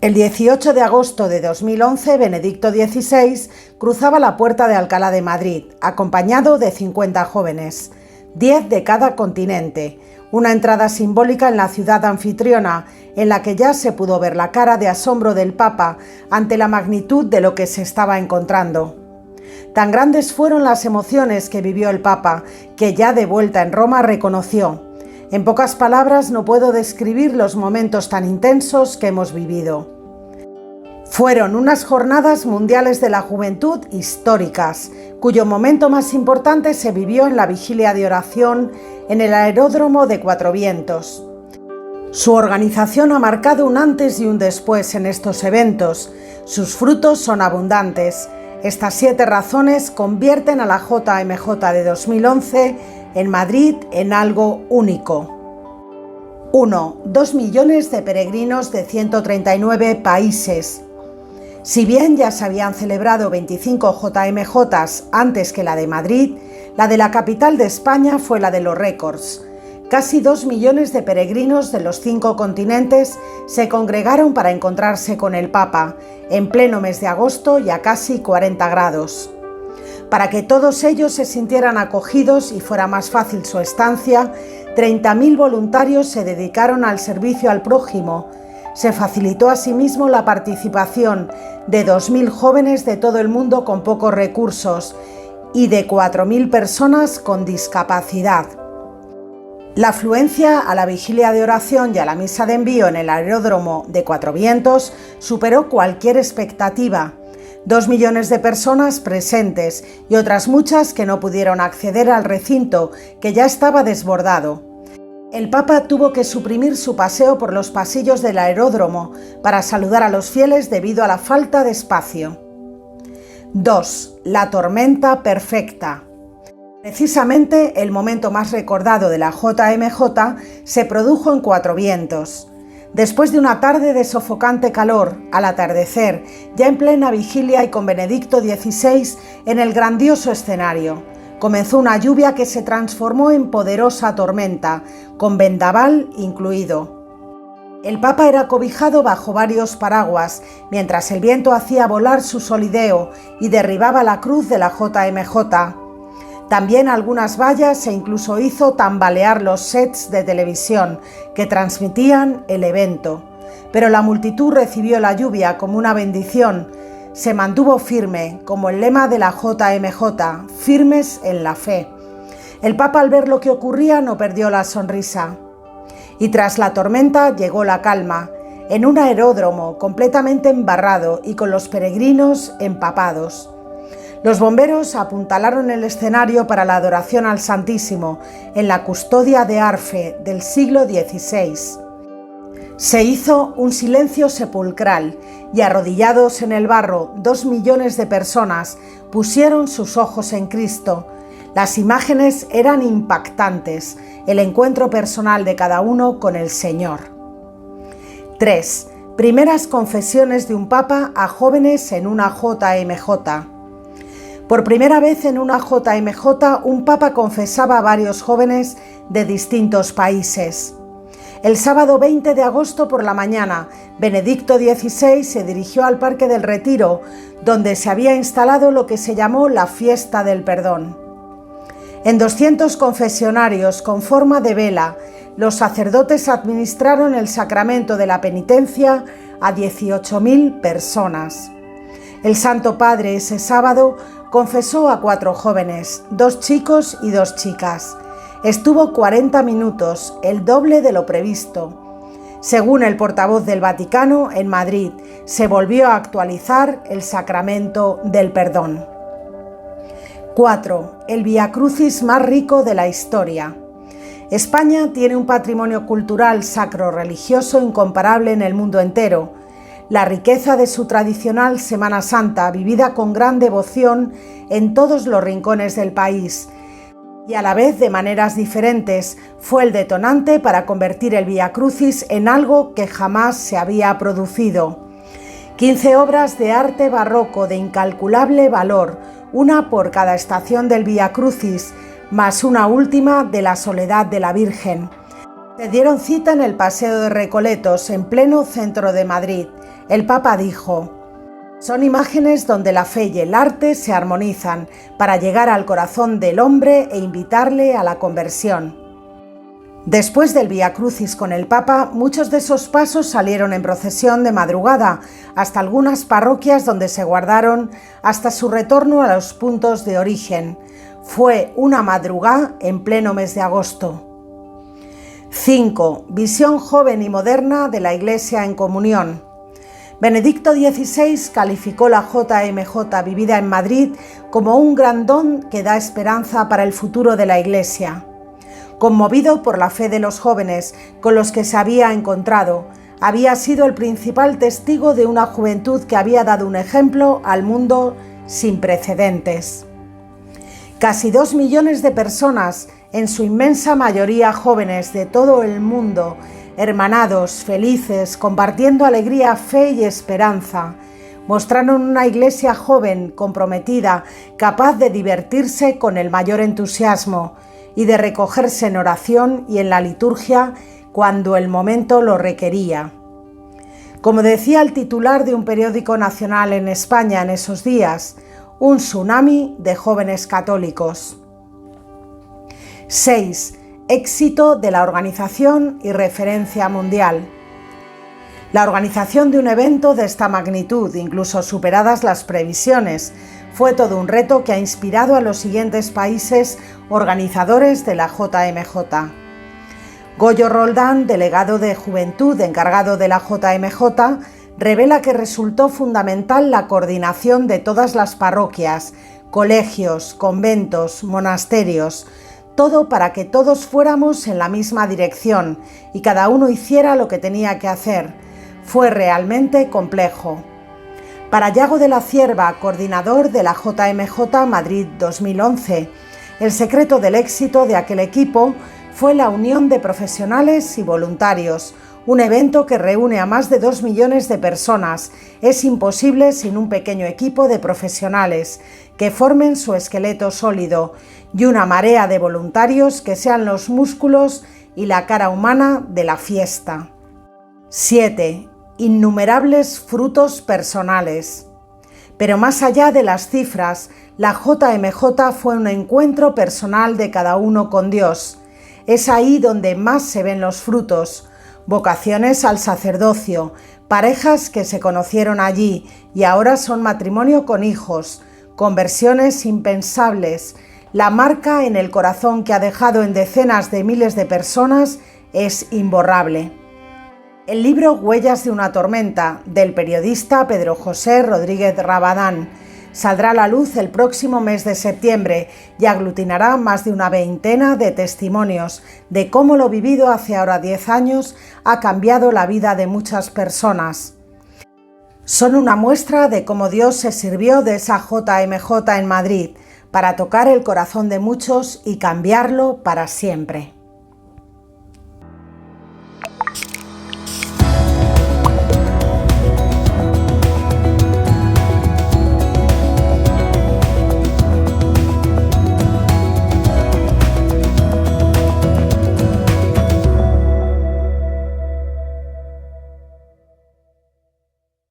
El 18 de agosto de 2011, Benedicto XVI cruzaba la puerta de Alcalá de Madrid, acompañado de 50 jóvenes, 10 de cada continente, una entrada simbólica en la ciudad anfitriona, en la que ya se pudo ver la cara de asombro del Papa ante la magnitud de lo que se estaba encontrando. Tan grandes fueron las emociones que vivió el Papa, que ya de vuelta en Roma reconoció: en pocas palabras no puedo describir los momentos tan intensos que hemos vivido. Fueron unas jornadas mundiales de la juventud históricas, cuyo momento más importante se vivió en la vigilia de oración en el aeródromo de Cuatro Vientos. Su organización ha marcado un antes y un después en estos eventos. Sus frutos son abundantes. Estas 7 razones convierten a la JMJ de 2011 en Madrid en algo único. 1. 2 millones de peregrinos de 139 países. Si bien ya se habían celebrado 25 JMJs antes que la de Madrid, la de la capital de España fue la de los récords. Casi 2 millones de peregrinos de los 5 continentes se congregaron para encontrarse con el Papa, en pleno mes de agosto y a casi 40 grados. Para que todos ellos se sintieran acogidos y fuera más fácil su estancia, 30.000 voluntarios se dedicaron al servicio al prójimo. Se facilitó asimismo la participación de 2.000 jóvenes de todo el mundo con pocos recursos y de 4.000 personas con discapacidad. La afluencia a la vigilia de oración y a la misa de envío en el aeródromo de Cuatro Vientos superó cualquier expectativa. 2 millones de personas presentes y otras muchas que no pudieron acceder al recinto, que ya estaba desbordado. El Papa tuvo que suprimir su paseo por los pasillos del aeródromo para saludar a los fieles debido a la falta de espacio. 2. La tormenta perfecta. Precisamente el momento más recordado de la JMJ se produjo en Cuatro Vientos. Después de una tarde de sofocante calor, al atardecer, ya en plena vigilia y con Benedicto XVI en el grandioso escenario, comenzó una lluvia que se transformó en poderosa tormenta, con vendaval incluido. El Papa era cobijado bajo varios paraguas, mientras el viento hacía volar su solideo y derribaba la cruz de la JMJ. También algunas vallas e incluso hizo tambalear los sets de televisión que transmitían el evento. Pero la multitud recibió la lluvia como una bendición. Se mantuvo firme, como el lema de la JMJ, firmes en la fe. El Papa, al ver lo que ocurría, no perdió la sonrisa. Y tras la tormenta llegó la calma, en un aeródromo completamente embarrado y con los peregrinos empapados. Los bomberos apuntalaron el escenario para la adoración al Santísimo en la custodia de Arfe del siglo XVI. Se hizo un silencio sepulcral y, arrodillados en el barro, 2 millones de personas pusieron sus ojos en Cristo. Las imágenes eran impactantes, el encuentro personal de cada uno con el Señor. 3. Primeras confesiones de un Papa a jóvenes en una JMJ. Por primera vez en una JMJ, un Papa confesaba a varios jóvenes de distintos países. El sábado 20 de agosto por la mañana, Benedicto XVI se dirigió al Parque del Retiro, donde se había instalado lo que se llamó la Fiesta del Perdón. En 200 confesionarios con forma de vela, los sacerdotes administraron el sacramento de la penitencia a 18.000 personas. El Santo Padre ese sábado confesó a 4 jóvenes, 2 chicos y 2 chicas. Estuvo 40 minutos, el doble de lo previsto. Según el portavoz del Vaticano, en Madrid se volvió a actualizar el sacramento del perdón. 4. El Vía Crucis más rico de la historia. España tiene un patrimonio cultural sacro-religioso incomparable en el mundo entero. La riqueza de su tradicional Semana Santa, vivida con gran devoción en todos los rincones del país, y a la vez de maneras diferentes, fue el detonante para convertir el Vía Crucis en algo que jamás se había producido. 15 obras de arte barroco de incalculable valor, una por cada estación del Vía Crucis, más una última de la Soledad de la Virgen. Se dieron cita en el Paseo de Recoletos, en pleno centro de Madrid. El Papa dijo: son imágenes donde la fe y el arte se armonizan para llegar al corazón del hombre e invitarle a la conversión. Después del Vía Crucis con el Papa, muchos de esos pasos salieron en procesión de madrugada hasta algunas parroquias donde se guardaron hasta su retorno a los puntos de origen. Fue una madrugada en pleno mes de agosto. 5. Visión joven y moderna de la Iglesia en comunión. Benedicto XVI calificó la JMJ vivida en Madrid como un gran don que da esperanza para el futuro de la Iglesia. Conmovido por la fe de los jóvenes con los que se había encontrado, había sido el principal testigo de una juventud que había dado un ejemplo al mundo sin precedentes. Casi 2 millones de personas, en su inmensa mayoría jóvenes de todo el mundo, hermanados, felices, compartiendo alegría, fe y esperanza, mostraron una iglesia joven, comprometida, capaz de divertirse con el mayor entusiasmo y de recogerse en oración y en la liturgia cuando el momento lo requería. Como decía el titular de un periódico nacional en España en esos días, un tsunami de jóvenes católicos. 6. Éxito de la organización y referencia mundial. La organización de un evento de esta magnitud, incluso superadas las previsiones, fue todo un reto que ha inspirado a los siguientes países organizadores de la JMJ. Goyo Roldán, delegado de Juventud encargado de la JMJ, revela que resultó fundamental la coordinación de todas las parroquias, colegios, conventos, monasterios, todo para que todos fuéramos en la misma dirección y cada uno hiciera lo que tenía que hacer. Fue realmente complejo. Para Yago de la Cierva, coordinador de la JMJ Madrid 2011, el secreto del éxito de aquel equipo fue la unión de profesionales y voluntarios, un evento que reúne a más de 2 millones de personas. Es imposible sin un pequeño equipo de profesionales que formen su esqueleto sólido y una marea de voluntarios que sean los músculos y la cara humana de la fiesta. 7. Innumerables frutos personales. Pero más allá de las cifras, la JMJ fue un encuentro personal de cada uno con Dios. Es ahí donde más se ven los frutos. Vocaciones al sacerdocio, parejas que se conocieron allí y ahora son matrimonio con hijos, conversiones impensables. La marca en el corazón que ha dejado en decenas de miles de personas es imborrable. El libro Huellas de una tormenta, del periodista Pedro José Rodríguez Rabadán, saldrá a la luz el próximo mes de septiembre y aglutinará más de una veintena de testimonios de cómo lo vivido hace ahora 10 años ha cambiado la vida de muchas personas. Son una muestra de cómo Dios se sirvió de esa JMJ en Madrid para tocar el corazón de muchos y cambiarlo para siempre.